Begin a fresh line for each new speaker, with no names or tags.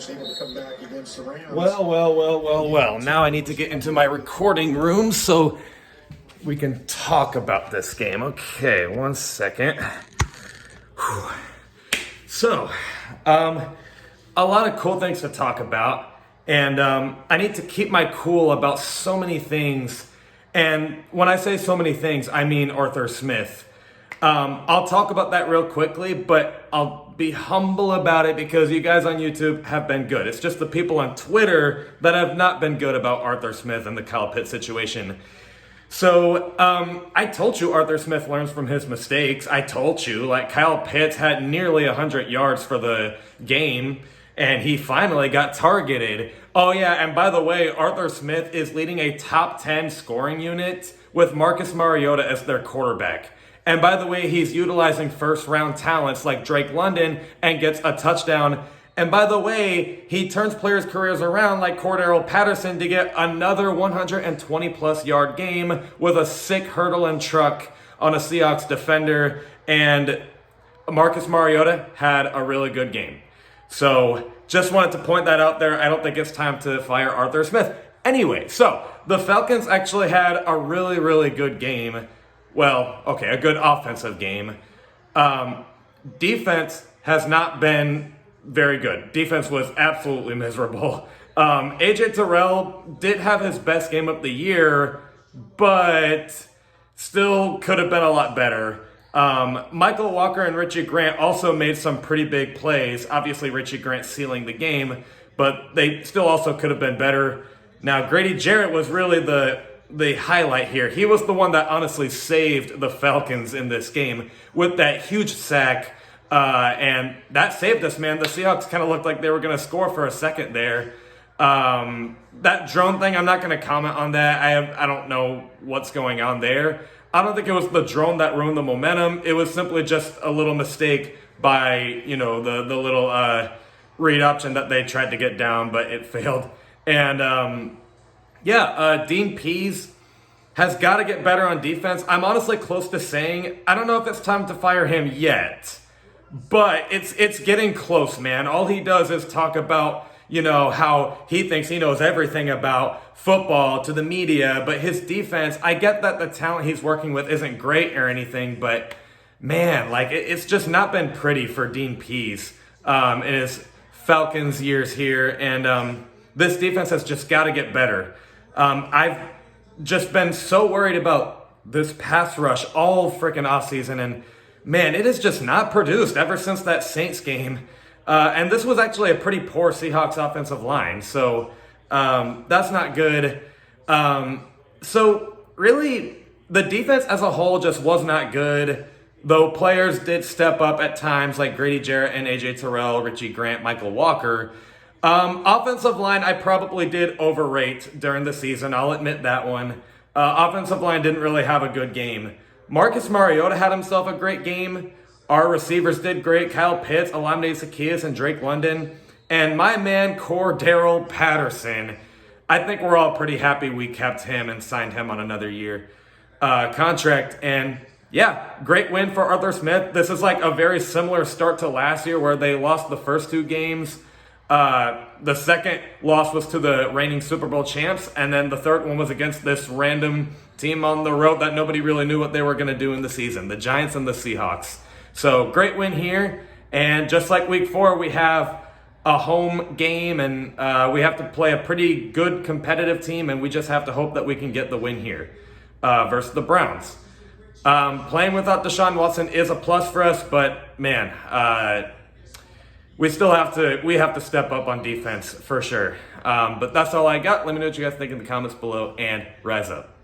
able to come back against the Rams.
Well. Now I need to get into my recording room so we can talk about this game. Okay, 1 second. Whew. So, a lot of cool things to talk about. And I need to keep my cool about so many things. And when I say so many things, I mean Arthur Smith. I'll talk about that real quickly, but I'll be humble about it because you guys on YouTube have been good. It's just the people on Twitter that have not been good about Arthur Smith and the Kyle Pitts situation. So, I told you Arthur Smith learns from his mistakes. I told you, like, Kyle Pitts had nearly 100 yards for the game, and he finally got targeted. Oh yeah, and by the way, Arthur Smith is leading a top 10 scoring unit with Marcus Mariota as their quarterback. And by the way, he's utilizing first-round talents like Drake London and gets a touchdown. And by the way, he turns players' careers around like Cordero Patterson to get another 120-plus yard game with a sick hurdle and truck on a Seahawks defender. And Marcus Mariota had a really good game. So just wanted to point that out there. I don't think it's time to fire Arthur Smith. Anyway, so the Falcons actually had a really, really good game. Well, okay, a good offensive game. Defense has not been very good. Defense was absolutely miserable. AJ Terrell did have his best game of the year, but still could have been a lot better. Michael Walker and Richie Grant also made some pretty big plays. Obviously, Richie Grant sealing the game, but they still also could have been better. Now, Grady Jarrett was really the highlight here. He was the one that honestly saved the Falcons in this game with that huge sack. And that saved us, man. The Seahawks kind of looked like they were going to score for a second there. That drone thing, I'm not going to comment on that. I don't know what's going on there. I don't think it was the drone that ruined the momentum. It was simply just a little mistake by, the little read option that they tried to get down, but it failed. And Dean Pease has got to get better on defense. I'm honestly close to saying, I don't know if it's time to fire him yet, but it's getting close, man. All he does is talk about, how he thinks he knows everything about football to the media, but his defense, I get that the talent he's working with isn't great or anything, but man, it's just not been pretty for Dean Pease in his Falcons years here, and this defense has just got to get better. I've just been so worried about this pass rush all freaking offseason, and man, it is just not produced ever since that Saints game. And this was actually a pretty poor Seahawks offensive line, so that's not good. So really, the defense as a whole just was not good, though players did step up at times like Grady Jarrett and AJ Terrell, Richie Grant, Michael Walker. Offensive line, I probably did overrate during the season. I'll admit that one. Offensive line didn't really have a good game. Marcus Mariota had himself a great game. Our receivers did great. Kyle Pitts, Olamide Zaccheaus, and Drake London. And my man, Cordero Patterson. I think we're all pretty happy we kept him and signed him on another year contract. And yeah, great win for Arthur Smith. This is like a very similar start to last year where they lost the first two games. The second loss was to the reigning Super Bowl champs, and then the third one was against this random team on the road that nobody really knew what they were going to do in the season, the Giants and the Seahawks. So great win here, and just like week 4, we have a home game, and we have to play a pretty good competitive team, and we just have to hope that we can get the win here versus the Browns. Playing without Deshaun Watson is a plus for us, but man, we have to step up on defense for sure. But that's all I got. Let me know what you guys think in the comments below, and rise up.